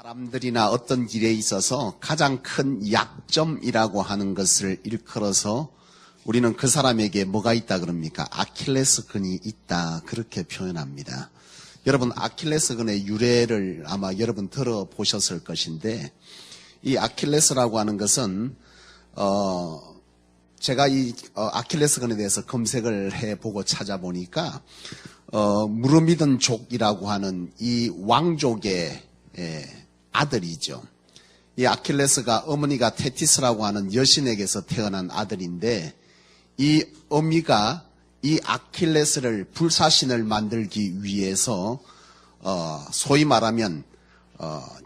사람들이나 어떤 일에 있어서 가장 큰 약점이라고 하는 것을 일컬어서 우리는 그 사람에게 뭐가 있다 그럽니까? 아킬레스건이 있다, 그렇게 표현합니다. 여러분, 아킬레스건의 유래를 아마 여러분 들어보셨을 것인데, 이 아킬레스라고 하는 것은 제가 이 아킬레스건에 대해서 검색을 해보고 찾아보니까 무르미든 족이라고 하는 이 왕족의 아들이죠. 이 아킬레스가 어머니가 테티스라고 하는 여신에게서 태어난 아들인데, 이 어미가 이 아킬레스를 불사신을 만들기 위해서 소위 말하면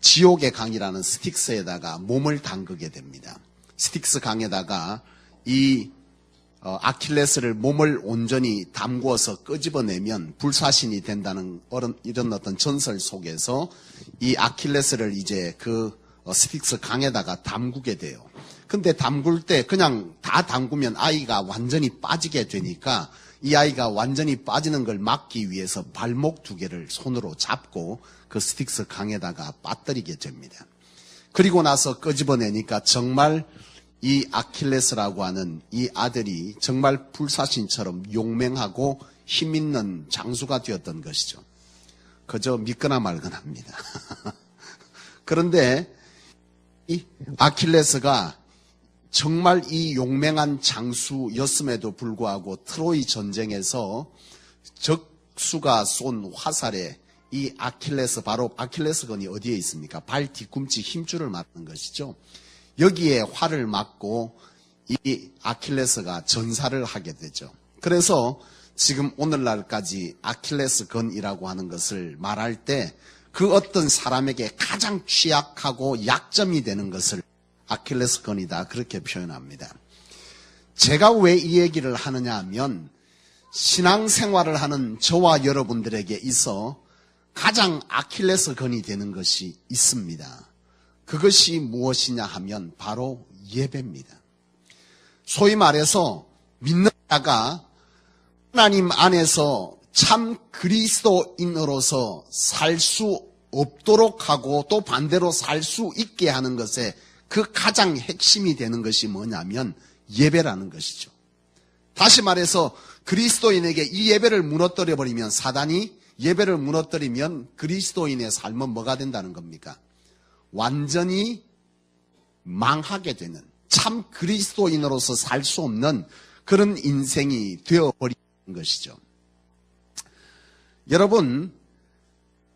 지옥의 강이라는 스틱스에다가 몸을 담그게 됩니다. 스틱스 강에다가 이 아킬레스를 몸을 온전히 담궈서 끄집어내면 불사신이 된다는 이런 어떤 전설 속에서 이 아킬레스를 이제 그 스틱스 강에다가 담그게 돼요. 근데 담글 때 그냥 다 담그면 아이가 완전히 빠지게 되니까 이 아이가 완전히 빠지는 걸 막기 위해서 발목 두 개를 손으로 잡고 그 스틱스 강에다가 빠뜨리게 됩니다. 그리고 나서 끄집어내니까 정말 이 아킬레스라고 하는 이 아들이 정말 불사신처럼 용맹하고 힘있는 장수가 되었던 것이죠. 그저 믿거나 말거나 합니다. 그런데 이 아킬레스가 정말 이 용맹한 장수였음에도 불구하고 트로이 전쟁에서 적수가 쏜 화살에 이 아킬레스, 바로 아킬레스건이 어디에 있습니까? 발 뒤꿈치 힘줄을 맞는 것이죠. 여기에 활을 맞고 이 아킬레스가 전사를 하게 되죠. 그래서 지금 오늘날까지 아킬레스건이라고 하는 것을 말할 때 그 어떤 사람에게 가장 취약하고 약점이 되는 것을 아킬레스건이다, 그렇게 표현합니다. 제가 왜 이 얘기를 하느냐 하면 신앙생활을 하는 저와 여러분들에게 있어 가장 아킬레스건이 되는 것이 있습니다. 그것이 무엇이냐 하면 바로 예배입니다. 소위 말해서 믿는 자가 하나님 안에서 참 그리스도인으로서 살 수 없도록 하고 또 반대로 살 수 있게 하는 것에 그 가장 핵심이 되는 것이 뭐냐면 예배라는 것이죠. 다시 말해서 그리스도인에게 이 예배를 무너뜨려 버리면, 사단이 예배를 무너뜨리면 그리스도인의 삶은 뭐가 된다는 겁니까? 완전히 망하게 되는, 참 그리스도인으로서 살 수 없는 그런 인생이 되어버리는 것이죠. 여러분,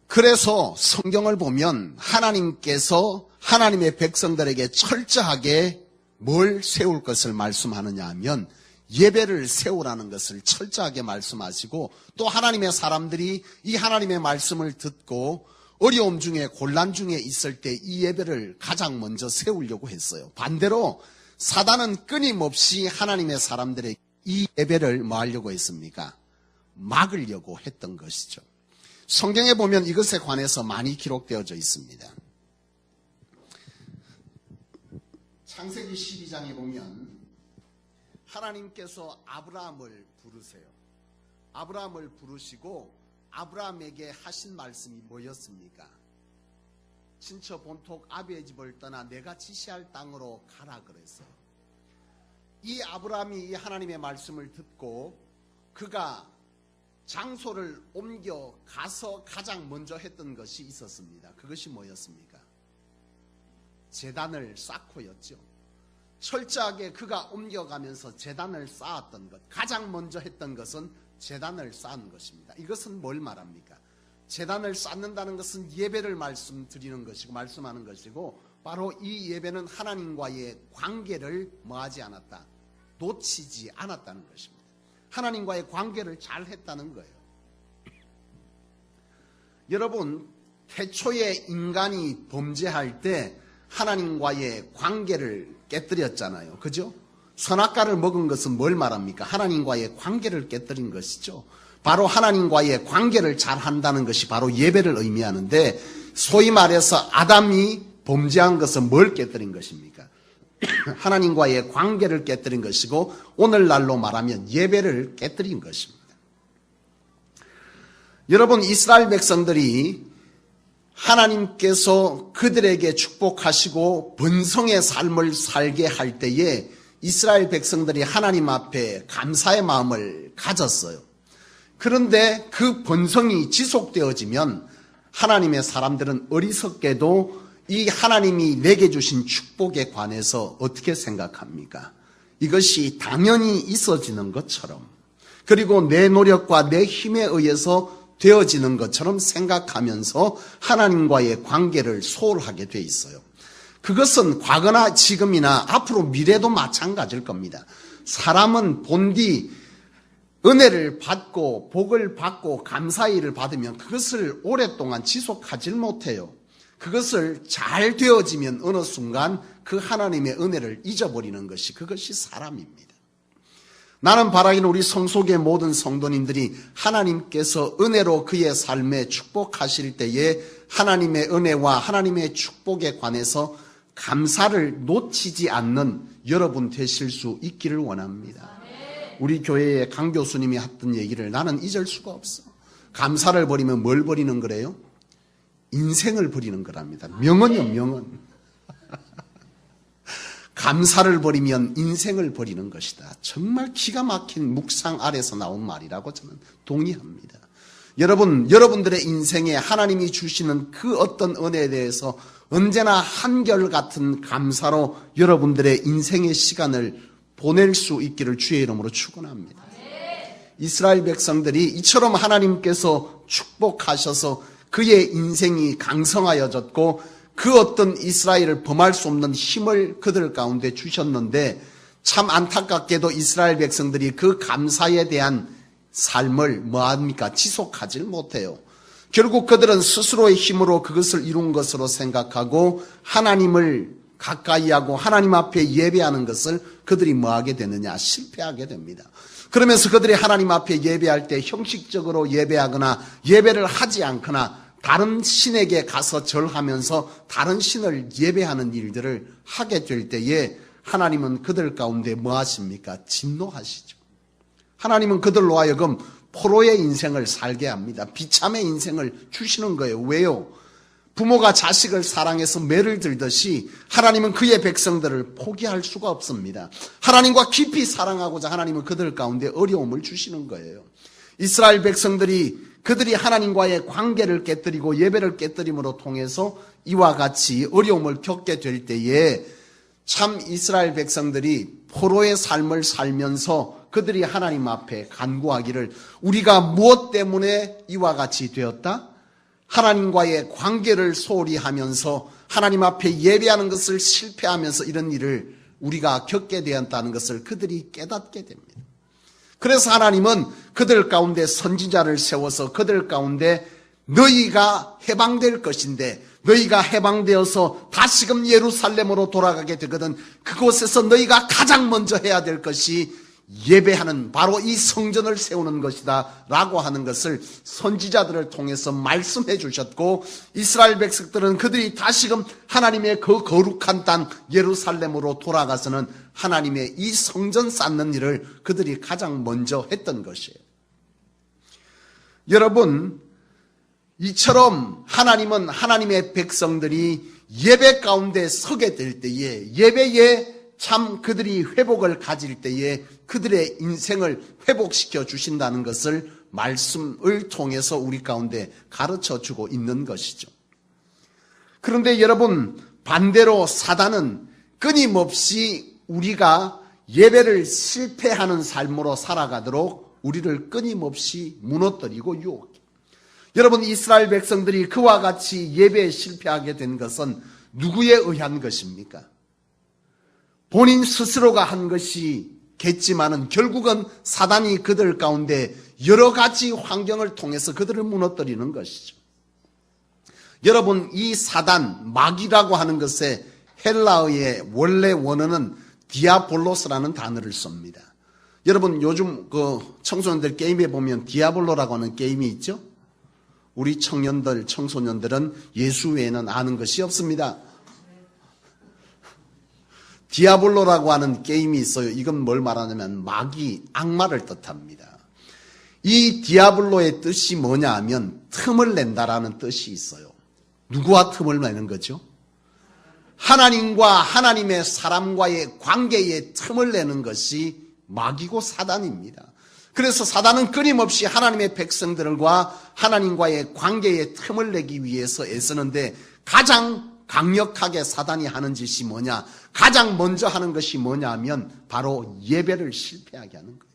그래서 성경을 보면 하나님께서 하나님의 백성들에게 철저하게 뭘 세울 것을 말씀하느냐 하면 예배를 세우라는 것을 철저하게 말씀하시고, 또 하나님의 사람들이 이 하나님의 말씀을 듣고 어려움 중에 곤란 중에 있을 때 이 예배를 가장 먼저 세우려고 했어요. 반대로 사단은 끊임없이 하나님의 사람들에게 이 예배를 뭐 하려고 했습니까? 막으려고 했던 것이죠. 성경에 보면 이것에 관해서 많이 기록되어져 있습니다. 창세기 12장에 보면 하나님께서 아브라함을 부르세요. 아브라함을 부르시고 아브라함에게 하신 말씀이 뭐였습니까? 친처 본토 아비의 집을 떠나 내가 지시할 땅으로 가라 그랬어요. 이 아브라함이 이 하나님의 말씀을 듣고 그가 장소를 옮겨 가서 가장 먼저 했던 것이 있었습니다. 그것이 뭐였습니까? 제단을 쌓고였죠. 철저하게 그가 옮겨가면서 제단을 쌓았던 것, 가장 먼저 했던 것은 제단을 쌓은 것입니다. 이것은 뭘 말합니까? 제단을 쌓는다는 것은 예배를 말씀드리는 것이고 말씀하는 것이고, 바로 이 예배는 하나님과의 관계를 뭐하지 않았다? 놓치지 않았다는 것입니다. 하나님과의 관계를 잘 했다는 거예요. 여러분, 태초에 인간이 범죄할 때 하나님과의 관계를 깨뜨렸잖아요. 그죠? 선악과를 먹은 것은 뭘 말합니까? 하나님과의 관계를 깨뜨린 것이죠. 바로 하나님과의 관계를 잘 한다는 것이 바로 예배를 의미하는데, 소위 말해서 아담이 범죄한 것은 뭘 깨뜨린 것입니까? 하나님과의 관계를 깨뜨린 것이고, 오늘날로 말하면 예배를 깨뜨린 것입니다. 여러분, 이스라엘 백성들이 하나님께서 그들에게 축복하시고 번성의 삶을 살게 할 때에 이스라엘 백성들이 하나님 앞에 감사의 마음을 가졌어요. 그런데 그 번성이 지속되어지면 하나님의 사람들은 어리석게도 이 하나님이 내게 주신 축복에 관해서 어떻게 생각합니까? 이것이 당연히 있어지는 것처럼, 그리고 내 노력과 내 힘에 의해서 되어지는 것처럼 생각하면서 하나님과의 관계를 소홀하게 돼 있어요. 그것은 과거나 지금이나 앞으로 미래도 마찬가지일 겁니다. 사람은 본디 은혜를 받고 복을 받고 감사의 일을 받으면 그것을 오랫동안 지속하지 못해요. 그것을 잘 되어지면 어느 순간 그 하나님의 은혜를 잊어버리는 것이, 그것이 사람입니다. 나는 바라기는 우리 성속의 모든 성도님들이 하나님께서 은혜로 그의 삶에 축복하실 때에 하나님의 은혜와 하나님의 축복에 관해서 감사를 놓치지 않는 여러분 되실 수 있기를 원합니다. 우리 교회의 강 교수님이 했던 얘기를 나는 잊을 수가 없어. 감사를 버리면 뭘 버리는 거래요? 인생을 버리는 거랍니다. 명언이요, 명언. 감사를 버리면 인생을 버리는 것이다. 정말 기가 막힌 묵상 아래서 나온 말이라고 저는 동의합니다. 여러분들의 인생에 하나님이 주시는 그 어떤 은혜에 대해서 언제나 한결같은 감사로 여러분들의 인생의 시간을 보낼 수 있기를 주의 이름으로 축원합니다. 이스라엘 백성들이 이처럼 하나님께서 축복하셔서 그의 인생이 강성하여졌고 그 어떤 이스라엘을 범할 수 없는 힘을 그들 가운데 주셨는데, 참 안타깝게도 이스라엘 백성들이 그 감사에 대한 삶을 뭐합니까? 지속하지 못해요. 결국 그들은 스스로의 힘으로 그것을 이룬 것으로 생각하고 하나님을 가까이 하고 하나님 앞에 예배하는 것을 그들이 뭐하게 되느냐? 실패하게 됩니다. 그러면서 그들이 하나님 앞에 예배할 때 형식적으로 예배하거나 예배를 하지 않거나 다른 신에게 가서 절하면서 다른 신을 예배하는 일들을 하게 될 때에 하나님은 그들 가운데 뭐 하십니까? 진노하시죠. 하나님은 그들로 하여금 포로의 인생을 살게 합니다. 비참의 인생을 주시는 거예요. 왜요? 부모가 자식을 사랑해서 매를 들듯이 하나님은 그의 백성들을 포기할 수가 없습니다. 하나님과 깊이 사랑하고자 하나님은 그들 가운데 어려움을 주시는 거예요. 이스라엘 백성들이 그들이 하나님과의 관계를 깨뜨리고 예배를 깨뜨림으로 통해서 이와 같이 어려움을 겪게 될 때에 참 이스라엘 백성들이 포로의 삶을 살면서 그들이 하나님 앞에 간구하기를, 우리가 무엇 때문에 이와 같이 되었다? 하나님과의 관계를 소홀히 하면서 하나님 앞에 예배하는 것을 실패하면서 이런 일을 우리가 겪게 되었다는 것을 그들이 깨닫게 됩니다. 그래서 하나님은 그들 가운데 선지자를 세워서 그들 가운데 너희가 해방될 것인데, 너희가 해방되어서 다시금 예루살렘으로 돌아가게 되거든 그곳에서 너희가 가장 먼저 해야 될 것이 예배하는, 바로 이 성전을 세우는 것이다 라고 하는 것을 선지자들을 통해서 말씀해 주셨고, 이스라엘 백성들은 그들이 다시금 하나님의 그 거룩한 땅 예루살렘으로 돌아가서는 하나님의 이 성전 쌓는 일을 그들이 가장 먼저 했던 것이에요. 여러분, 이처럼 하나님은 하나님의 백성들이 예배 가운데 서게 될 때에, 예배에 참 그들이 회복을 가질 때에 그들의 인생을 회복시켜 주신다는 것을 말씀을 통해서 우리 가운데 가르쳐 주고 있는 것이죠. 그런데 여러분, 반대로 사단은 끊임없이 우리가 예배를 실패하는 삶으로 살아가도록 우리를 끊임없이 무너뜨리고 유혹해요. 여러분, 이스라엘 백성들이 그와 같이 예배에 실패하게 된 것은 누구에 의한 것입니까? 본인 스스로가 한 것이겠지만은 결국은 사단이 그들 가운데 여러 가지 환경을 통해서 그들을 무너뜨리는 것이죠. 여러분, 이 사단, 마귀라고 하는 것의 헬라어의 원래 원어는 디아볼로스라는 단어를 씁니다. 여러분, 요즘 그 청소년들 게임에 보면 디아볼로라고 하는 게임이 있죠? 우리 청년들, 청소년들은 예수 외에는 아는 것이 없습니다. 디아볼로라고 하는 게임이 있어요. 이건 뭘 말하냐면 마귀, 악마를 뜻합니다. 이 디아블로의 뜻이 뭐냐 하면 틈을 낸다라는 뜻이 있어요. 누구와 틈을 내는 거죠? 하나님과 하나님의 사람과의 관계에 틈을 내는 것이 마귀고 사단입니다. 그래서 사단은 끊임없이 하나님의 백성들과 하나님과의 관계에 틈을 내기 위해서 애쓰는데 가장 강력하게 사단이 하는 짓이 뭐냐? 가장 먼저 하는 것이 뭐냐 하면 바로 예배를 실패하게 하는 거예요.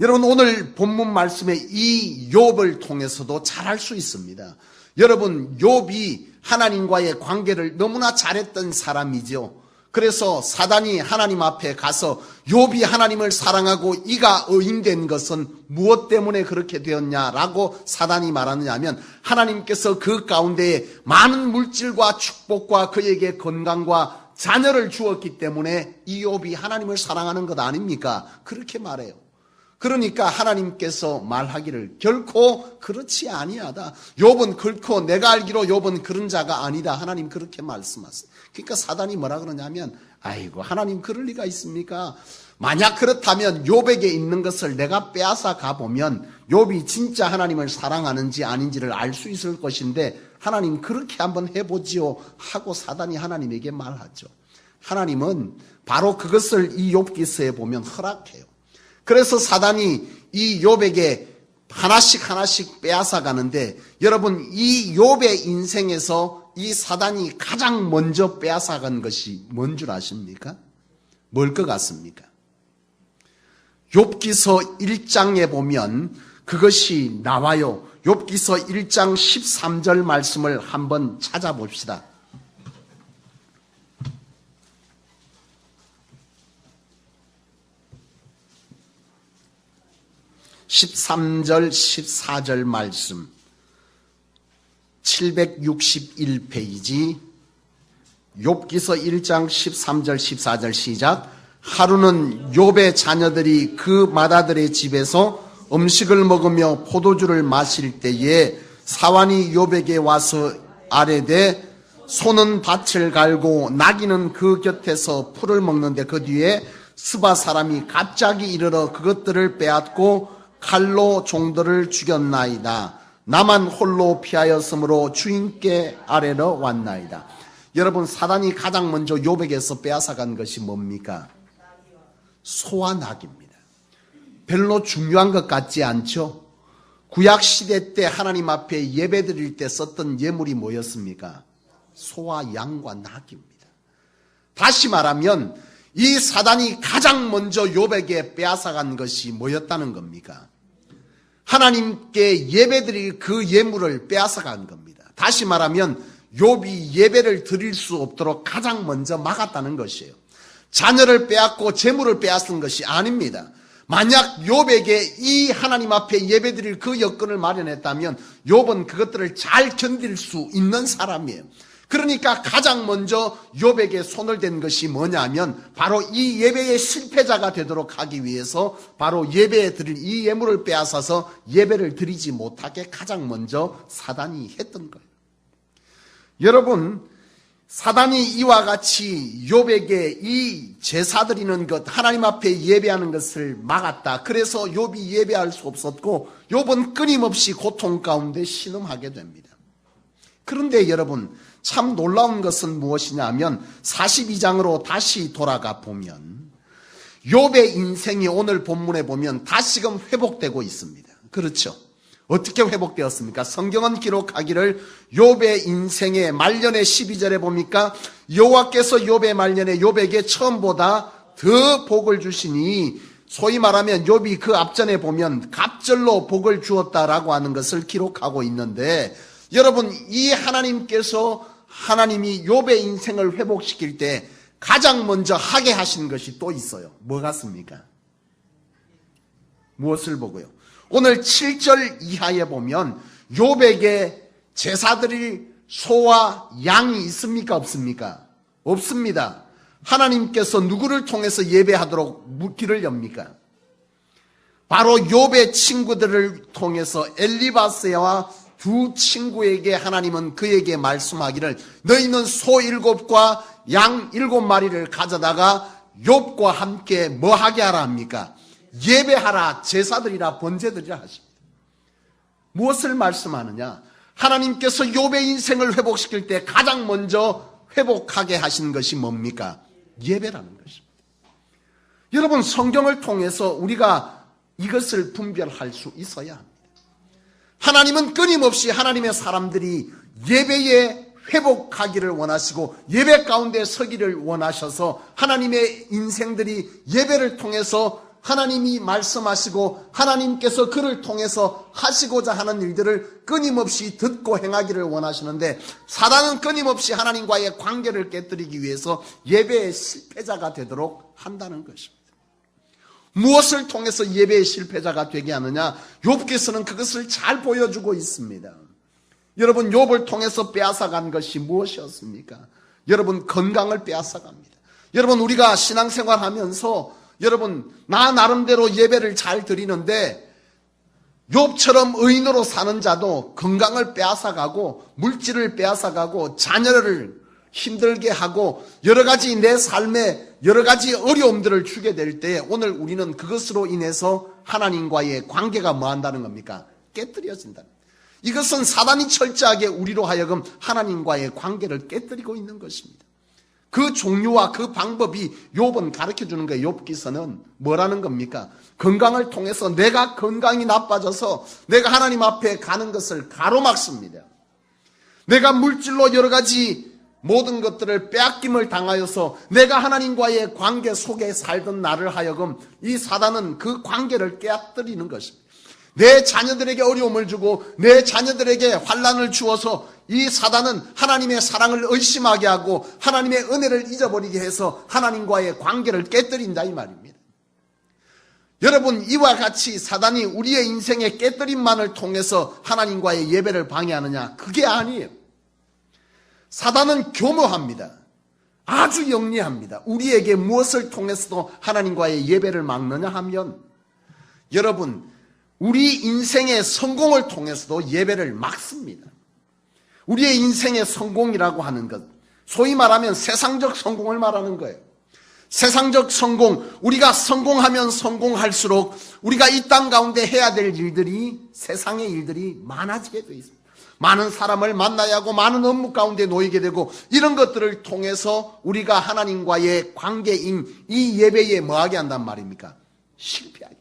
여러분, 오늘 본문 말씀에 이 욥을 통해서도 잘 알 수 있습니다. 여러분, 욥이 하나님과의 관계를 너무나 잘했던 사람이죠. 그래서 사단이 하나님 앞에 가서 욥이 하나님을 사랑하고 이가 의인된 것은 무엇 때문에 그렇게 되었냐라고 사단이 말하느냐 하면 하나님께서 그 가운데에 많은 물질과 축복과 그에게 건강과 자녀를 주었기 때문에 이 욥이 하나님을 사랑하는 것 아닙니까? 그렇게 말해요. 그러니까 하나님께서 말하기를 결코 그렇지 아니하다. 욥은 결코 내가 알기로 욥은 그런 자가 아니다. 하나님 그렇게 말씀하세요. 그러니까 사단이 뭐라 그러냐면 아이고 하나님 그럴 리가 있습니까? 만약 그렇다면 욥에게 있는 것을 내가 빼앗아 가보면 욥이 진짜 하나님을 사랑하는지 아닌지를 알 수 있을 것인데 하나님 그렇게 한번 해보지요 하고 사단이 하나님에게 말하죠. 하나님은 바로 그것을 이 욥기서에 보면 허락해요. 그래서 사단이 이 욥에게 하나씩 빼앗아 가는데 여러분 이 욥의 인생에서 이 사단이 가장 먼저 빼앗아 간 것이 뭔 줄 아십니까? 뭘 것 같습니까? 욥기서 1장에 보면 그것이 나와요. 욥기서 1장 13절 말씀을 한번 찾아봅시다. 13절 14절 말씀 761페이지 욥기서 1장 13절 14절 시작. 하루는 욥의 자녀들이 그 맏아들의 집에서 음식을 먹으며 포도주를 마실 때에 사환이 욥에게 와서 아뢰되 소는 밭을 갈고 나귀는 그 곁에서 풀을 먹는데 그 뒤에 스바 사람이 갑자기 이르러 그것들을 빼앗고 칼로 종들을 죽였나이다. 나만 홀로 피하였으므로 주인께 아뢰러 왔나이다. 여러분 사단이 가장 먼저 욥에게서 빼앗아간 것이 뭡니까? 소와 낙입니다. 별로 중요한 것 같지 않죠? 구약시대 때 하나님 앞에 예배드릴 때 썼던 예물이 뭐였습니까? 소와 양과 낙입니다. 다시 말하면 이 사단이 가장 먼저 욥에게 빼앗아간 것이 뭐였다는 겁니까? 하나님께 예배드릴 그 예물을 빼앗아간 겁니다. 다시 말하면 욥이 예배를 드릴 수 없도록 가장 먼저 막았다는 것이에요. 자녀를 빼앗고 재물을 빼앗은 것이 아닙니다. 만약 욥에게 이 하나님 앞에 예배드릴 그 여건을 마련했다면 욥은 그것들을 잘 견딜 수 있는 사람이에요. 그러니까 가장 먼저 욥에게 손을 댄 것이 뭐냐면 바로 이 예배의 실패자가 되도록 하기 위해서 바로 예배에 드릴 이 예물을 빼앗아서 예배를 드리지 못하게 가장 먼저 사단이 했던 거예요. 여러분 사단이 이와 같이 욥에게 이 제사 드리는 것 하나님 앞에 예배하는 것을 막았다. 그래서 욥이 예배할 수 없었고 욥은 끊임없이 고통 가운데 신음하게 됩니다. 그런데 여러분 참 놀라운 것은 무엇이냐 하면 42장으로 다시 돌아가 보면 욥의 인생이 오늘 본문에 보면 다시금 회복되고 있습니다. 그렇죠? 어떻게 회복되었습니까? 성경은 기록하기를 욥의 인생의 말년의 12절에 보니까 여호와께서 욥의 말년에 욥에게 처음보다 더 복을 주시니 소위 말하면 욥이 그 앞전에 보면 갑절로 복을 주었다라고 하는 것을 기록하고 있는데 여러분 이 하나님이 욥의 인생을 회복시킬 때 가장 먼저 하게 하신 것이 또 있어요. 뭐 같습니까? 무엇을 보고요? 오늘 7절 이하에 보면 욥에게 제사드릴 소와 양이 있습니까? 없습니까? 없습니다. 하나님께서 누구를 통해서 예배하도록 길을 엽니까? 바로 욥의 친구들을 통해서 엘리바스와 두 친구에게 하나님은 그에게 말씀하기를 너희는 소 7과 양 7마리를 가져다가 욥과 함께 뭐 하게 하라 합니까? 예배하라, 제사드리라, 번제드리라 하십니다. 무엇을 말씀하느냐? 하나님께서 욥의 인생을 회복시킬 때 가장 먼저 회복하게 하신 것이 뭡니까? 예배라는 것입니다. 여러분, 성경을 통해서 우리가 이것을 분별할 수 있어야 합니다. 하나님은 끊임없이 하나님의 사람들이 예배에 회복하기를 원하시고 예배 가운데 서기를 원하셔서 하나님의 인생들이 예배를 통해서 하나님이 말씀하시고 하나님께서 그를 통해서 하시고자 하는 일들을 끊임없이 듣고 행하기를 원하시는데, 사단은 끊임없이 하나님과의 관계를 깨뜨리기 위해서 예배의 실패자가 되도록 한다는 것입니다. 무엇을 통해서 예배의 실패자가 되게 하느냐? 욥기서는 그것을 잘 보여주고 있습니다. 여러분, 욥을 통해서 빼앗아간 것이 무엇이었습니까? 여러분, 건강을 빼앗아갑니다. 여러분, 우리가 신앙생활하면서 여러분, 나 나름대로 예배를 잘 드리는데 욥처럼 의인으로 사는 자도 건강을 빼앗아가고 물질을 빼앗아가고 자녀를 힘들게 하고 여러 가지 내 삶에 여러 가지 어려움들을 주게 될 때 오늘 우리는 그것으로 인해서 하나님과의 관계가 뭐 한다는 겁니까? 깨뜨려진다. 이것은 사단이 철저하게 우리로 하여금 하나님과의 관계를 깨뜨리고 있는 것입니다. 그 종류와 그 방법이 욥은 가르쳐주는 거예요. 욥기서는 뭐라는 겁니까? 건강을 통해서 내가 건강이 나빠져서 내가 하나님 앞에 가는 것을 가로막습니다. 내가 물질로 여러 가지 모든 것들을 빼앗김을 당하여서 내가 하나님과의 관계 속에 살던 나를 하여금 이 사단은 그 관계를 깨뜨리는 것입니다. 내 자녀들에게 어려움을 주고 내 자녀들에게 환난을 주어서 이 사단은 하나님의 사랑을 의심하게 하고 하나님의 은혜를 잊어버리게 해서 하나님과의 관계를 깨뜨린다 이 말입니다. 여러분, 이와 같이 사단이 우리의 인생의 깨뜨림만을 통해서 하나님과의 예배를 방해하느냐? 그게 아니에요. 사단은 교묘합니다. 아주 영리합니다. 우리에게 무엇을 통해서도 하나님과의 예배를 막느냐 하면, 여러분, 우리 인생의 성공을 통해서도 예배를 막습니다. 우리의 인생의 성공이라고 하는 것, 소위 말하면 세상적 성공을 말하는 거예요. 세상적 성공, 우리가 성공하면 성공할수록 우리가 이 땅 가운데 해야 될 일들이, 세상의 일들이 많아지게 되어 있습니다. 많은 사람을 만나야 하고 많은 업무 가운데 놓이게 되고, 이런 것들을 통해서 우리가 하나님과의 관계인 이 예배에 뭐하게 한단 말입니까? 실패하게.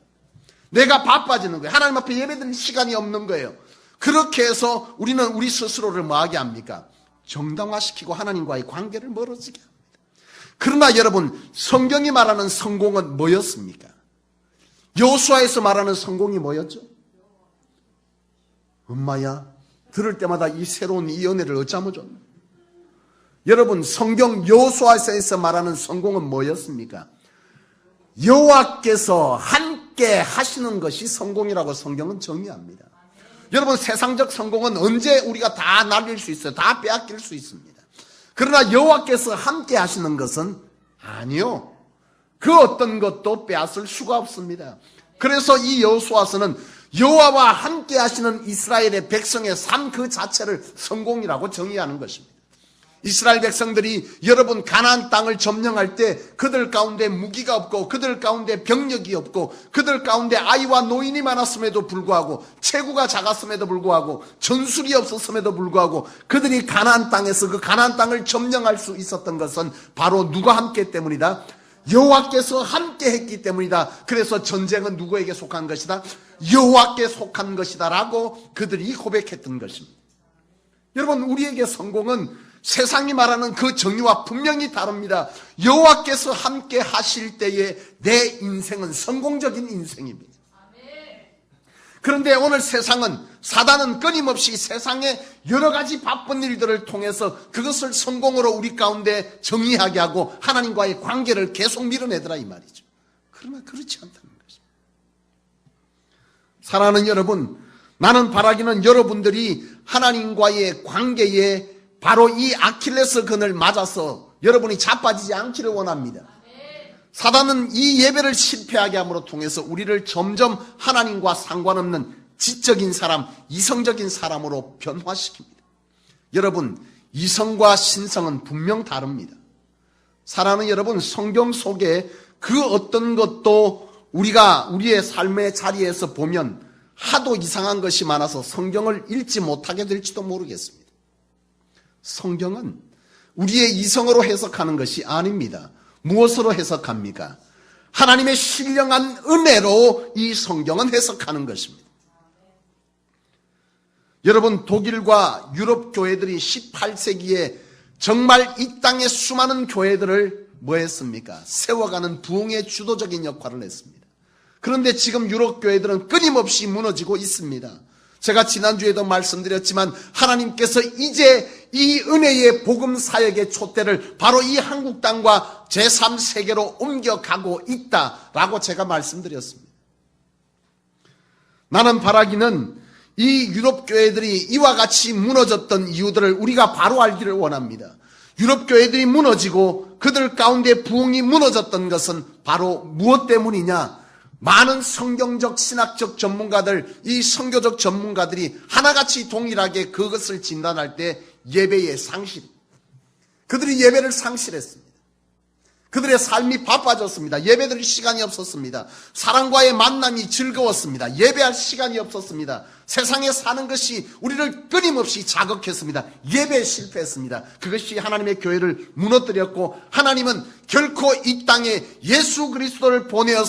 내가 바빠지는 거예요. 하나님 앞에 예배드릴 시간이 없는 거예요. 그렇게 해서 우리는 우리 스스로를 뭐하게 합니까? 정당화시키고 하나님과의 관계를 멀어지게 합니다. 그러나 여러분, 성경이 말하는 성공은 뭐였습니까? 여호수아에서 말하는 성공이 뭐였죠? 엄마야, 들을 때마다 이 새로운 이 은혜를 어쩌면 줬나? 여러분, 성경 여호수아에서 말하는 성공은 뭐였습니까? 여호와께서 함께 하시는 것이 성공이라고 성경은 정의합니다. 여러분, 세상적 성공은 언제 우리가 다 날릴 수 있어요. 다 빼앗길 수 있습니다. 그러나 여호와께서 함께 하시는 것은 아니요. 그 어떤 것도 빼앗을 수가 없습니다. 그래서 이 여호수아서는 여호와와 함께 하시는 이스라엘의 백성의 삶 그 자체를 성공이라고 정의하는 것입니다. 이스라엘 백성들이 여러분 가나안 땅을 점령할 때 그들 가운데 무기가 없고 그들 가운데 병력이 없고 그들 가운데 아이와 노인이 많았음에도 불구하고 체구가 작았음에도 불구하고 전술이 없었음에도 불구하고 그들이 가나안 땅에서 그 가나안 땅을 점령할 수 있었던 것은 바로 누가 함께 때문이다? 여호와께서 함께 했기 때문이다. 그래서 전쟁은 누구에게 속한 것이다? 여호와께 속한 것이다 라고 그들이 고백했던 것입니다. 여러분, 우리에게 성공은 세상이 말하는 그 정의와 분명히 다릅니다. 여호와께서 함께 하실 때에 내 인생은 성공적인 인생입니다. 그런데 오늘 세상은, 사단은 끊임없이 세상의 여러 가지 바쁜 일들을 통해서 그것을 성공으로 우리 가운데 정의하게 하고 하나님과의 관계를 계속 밀어내더라 이 말이죠. 그러나 그렇지 않다는 것입니다. 사랑하는 여러분, 나는 바라기는 여러분들이 하나님과의 관계에 바로 이 아킬레스 건을 맞아서 여러분이 자빠지지 않기를 원합니다. 사단은 이 예배를 실패하게 함으로 통해서 우리를 점점 하나님과 상관없는 지적인 사람, 이성적인 사람으로 변화시킵니다. 여러분, 이성과 신성은 분명 다릅니다. 사랑하는 여러분, 성경 속에 그 어떤 것도 우리가 우리의 삶의 자리에서 보면 하도 이상한 것이 많아서 성경을 읽지 못하게 될지도 모르겠습니다. 성경은 우리의 이성으로 해석하는 것이 아닙니다. 무엇으로 해석합니까? 하나님의 신령한 은혜로 이 성경은 해석하는 것입니다. 여러분, 독일과 유럽 교회들이 18세기에 정말 이 땅의 수많은 교회들을 뭐 했습니까? 세워가는 부흥의 주도적인 역할을 했습니다. 그런데 지금 유럽 교회들은 끊임없이 무너지고 있습니다. 제가 지난주에도 말씀드렸지만 하나님께서 이제 이 은혜의 복음 사역의 촛대를 바로 이 한국 땅과 제3세계로 옮겨가고 있다라고 제가 말씀드렸습니다. 나는 바라기는 이 유럽 교회들이 이와 같이 무너졌던 이유들을 우리가 바로 알기를 원합니다. 유럽 교회들이 무너지고 그들 가운데 부흥이 무너졌던 것은 바로 무엇 때문이냐? 많은 성경적 신학적 전문가들, 이 선교적 전문가들이 하나같이 동일하게 그것을 진단할 때 예배의 상실, 그들이 예배를 상실했습니다. 그들의 삶이 바빠졌습니다. 예배드릴 시간이 없었습니다. 사랑과의 만남이 즐거웠습니다. 예배할 시간이 없었습니다. 세상에 사는 것이 우리를 끊임없이 자극했습니다. 예배에 실패했습니다. 그것이 하나님의 교회를 무너뜨렸고, 하나님은 결코 이 땅에 예수 그리스도를 보내어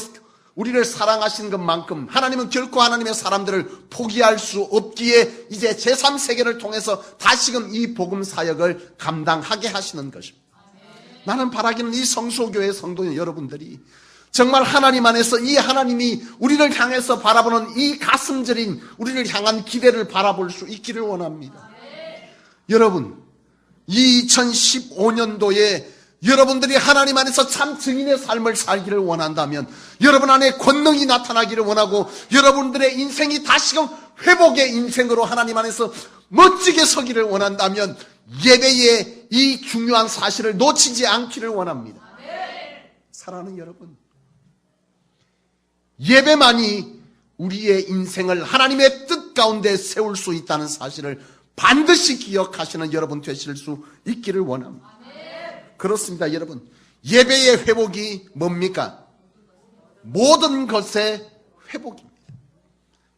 우리를 사랑하신 것만큼 하나님은 결코 하나님의 사람들을 포기할 수 없기에 이제 제3세계를 통해서 다시금 이 복음 사역을 감당하게 하시는 것입니다. 나는 바라기는 이 성소교회 성도 여러분들이 정말 하나님 안에서 이 하나님이 우리를 향해서 바라보는 이 가슴 저린 우리를 향한 기대를 바라볼 수 있기를 원합니다. 여러분, 이 2015년도에 여러분들이 하나님 안에서 참 증인의 삶을 살기를 원한다면, 여러분 안에 권능이 나타나기를 원하고 여러분들의 인생이 다시금 회복의 인생으로 하나님 안에서 멋지게 서기를 원한다면 예배의 이 중요한 사실을 놓치지 않기를 원합니다. 사랑하는 여러분, 예배만이 우리의 인생을 하나님의 뜻 가운데 세울 수 있다는 사실을 반드시 기억하시는 여러분 되실 수 있기를 원합니다. 그렇습니다, 여러분. 예배의 회복이 뭡니까? 모든 것의 회복입니다.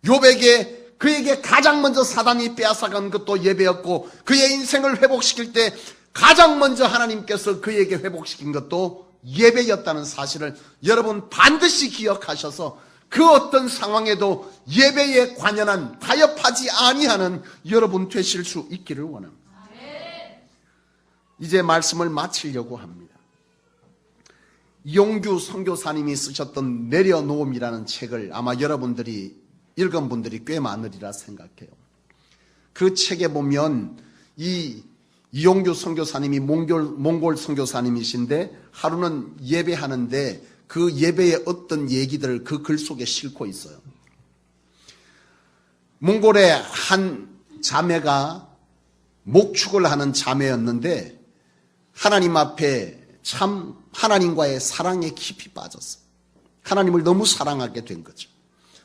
욥에게 그에게 가장 먼저 사단이 빼앗아간 것도 예배였고, 그의 인생을 회복시킬 때 가장 먼저 하나님께서 그에게 회복시킨 것도 예배였다는 사실을 여러분 반드시 기억하셔서 그 어떤 상황에도 예배에 관연한 타협하지 아니하는 여러분 되실 수 있기를 원합니다. 이제 말씀을 마치려고 합니다. 이용규 선교사님이 쓰셨던 내려놓음이라는 책을 아마 여러분들이 읽은 분들이 꽤 많으리라 생각해요. 그 책에 보면 이용규 선교사님이 몽골 선교사님이신데 하루는 예배하는데 그 예배의 어떤 얘기들을 그 글 속에 싣고 있어요. 몽골의 한 자매가 목축을 하는 자매였는데 하나님 앞에 참 하나님과의 사랑에 깊이 빠졌어요. 하나님을 너무 사랑하게 된 거죠.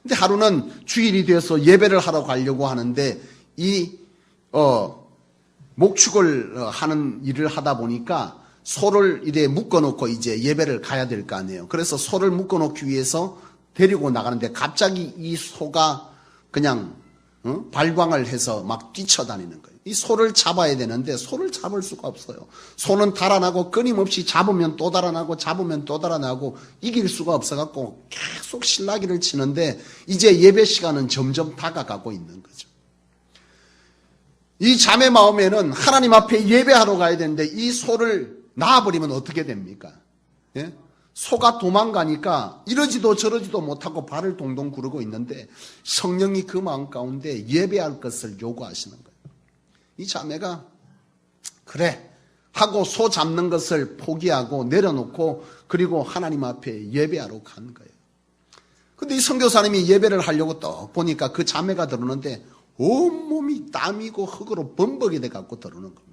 근데 하루는 주일이 되어서 예배를 하러 가려고 하는데 이 목축을 하는 일을 하다 보니까 소를 이래 묶어놓고 이제 예배를 가야 될 거 아니에요. 그래서 소를 묶어놓기 위해서 데리고 나가는데 갑자기 이 소가 그냥 발광을 해서 막 뛰쳐다니는 거예요. 이 소를 잡아야 되는데 소를 잡을 수가 없어요. 소는 달아나고 끊임없이 잡으면 또 달아나고 잡으면 또 달아나고 이길 수가 없어갖고 계속 실라기를 치는데 이제 예배 시간은 점점 다가가고 있는 거죠. 이 자매 마음에는 하나님 앞에 예배하러 가야 되는데 이 소를 놔버리면 어떻게 됩니까? 예? 소가 도망가니까 이러지도 저러지도 못하고 발을 동동 구르고 있는데 성령이 그 마음 가운데 예배할 것을 요구하시는 거예요. 이 자매가 그래 하고 소 잡는 것을 포기하고 내려놓고 그리고 하나님 앞에 예배하러 간 거예요. 근데 이 선교사님이 예배를 하려고 딱 보니까 그 자매가 들어오는데 온몸이 땀이고 흙으로 범벅이 돼갖고 들어오는 겁니다.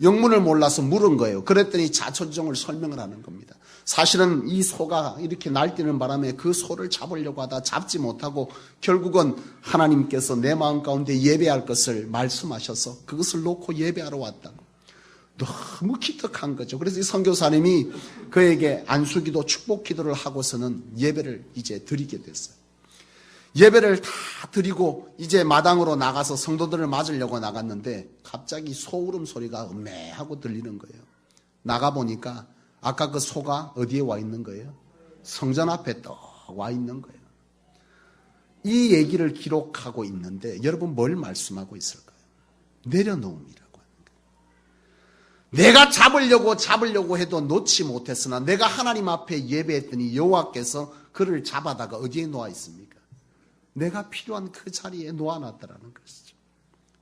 영문을 몰라서 물은 거예요. 그랬더니 자초지종을 설명을 하는 겁니다. 사실은 이 소가 이렇게 날뛰는 바람에 그 소를 잡으려고 하다 잡지 못하고 결국은 하나님께서 내 마음 가운데 예배할 것을 말씀하셔서 그것을 놓고 예배하러 왔다고. 너무 기특한 거죠. 그래서 이 선교사님이 그에게 안수기도 축복기도를 하고서는 예배를 이제 드리게 됐어요. 예배를 다 드리고 이제 마당으로 나가서 성도들을 맞으려고 나갔는데 갑자기 소울음 소리가 음매하고 들리는 거예요. 나가보니까 아까 그 소가 어디에 와 있는 거예요? 성전 앞에 떡 와 있는 거예요. 이 얘기를 기록하고 있는데 여러분 뭘 말씀하고 있을까요? 내려놓음이라고 하는 거예요. 내가 잡으려고 해도 놓지 못했으나 내가 하나님 앞에 예배했더니 여호와께서 그를 잡아다가 어디에 놓아 있습니까? 내가 필요한 그 자리에 놓아놨다라는 것이죠.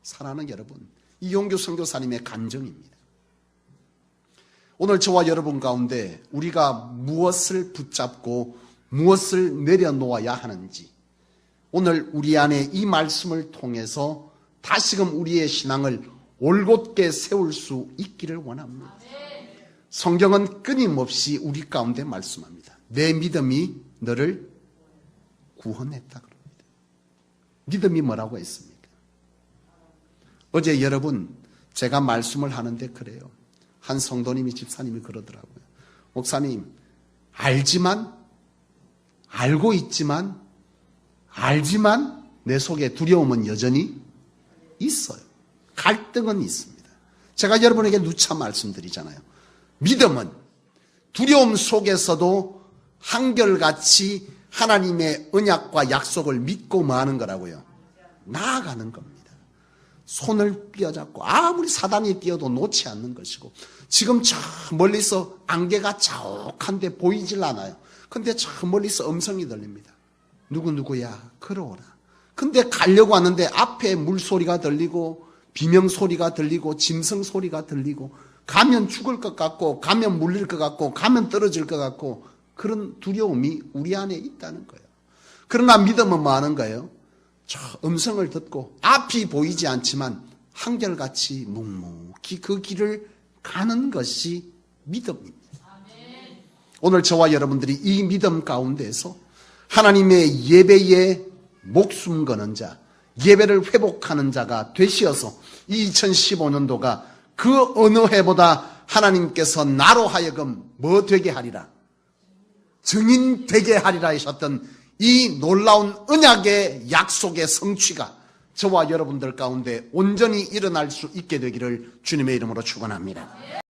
사랑하는 여러분, 이용규 선교사님의 간증입니다. 오늘 저와 여러분 가운데 우리가 무엇을 붙잡고 무엇을 내려놓아야 하는지 오늘 우리 안에 이 말씀을 통해서 다시금 우리의 신앙을 올곧게 세울 수 있기를 원합니다. 성경은 끊임없이 우리 가운데 말씀합니다. 내 믿음이 너를 구원했다 그럽니다. 믿음이 뭐라고 했습니까? 어제 여러분 제가 말씀을 하는데 그래요. 한 성도님이 집사님이 그러더라고요. 목사님, 알고 있지만 내 속에 두려움은 여전히 있어요. 갈등은 있습니다. 제가 여러분에게 누차 말씀드리잖아요. 믿음은 두려움 속에서도 한결같이 하나님의 언약과 약속을 믿고 마는 거라고요. 나아가는 겁니다. 손을 삐어잡고 아무리 사단이 뛰어도 놓지 않는 것이고 지금 저 멀리서 안개가 자욱한데 보이질 않아요. 근데 저 멀리서 음성이 들립니다. 누구야 걸어오라. 근데 가려고 하는데 앞에 물소리가 들리고 비명소리가 들리고 짐승소리가 들리고 가면 죽을 것 같고 가면 물릴 것 같고 가면 떨어질 것 같고 그런 두려움이 우리 안에 있다는 거예요. 그러나 믿음은 뭐 하는 거예요? 저 음성을 듣고 앞이 보이지 않지만 한결같이 묵묵히 그 길을 가는 것이 믿음입니다. 오늘 저와 여러분들이 이 믿음 가운데에서 하나님의 예배에 목숨 거는 자, 예배를 회복하는 자가 되시어서 2015년도가 그 어느 해보다 하나님께서 나로 하여금 뭐 되게 하리라? 증인 되게 하리라 하셨던 이 놀라운 언약의 약속의 성취가 저와 여러분들 가운데 온전히 일어날 수 있게 되기를 주님의 이름으로 축원합니다.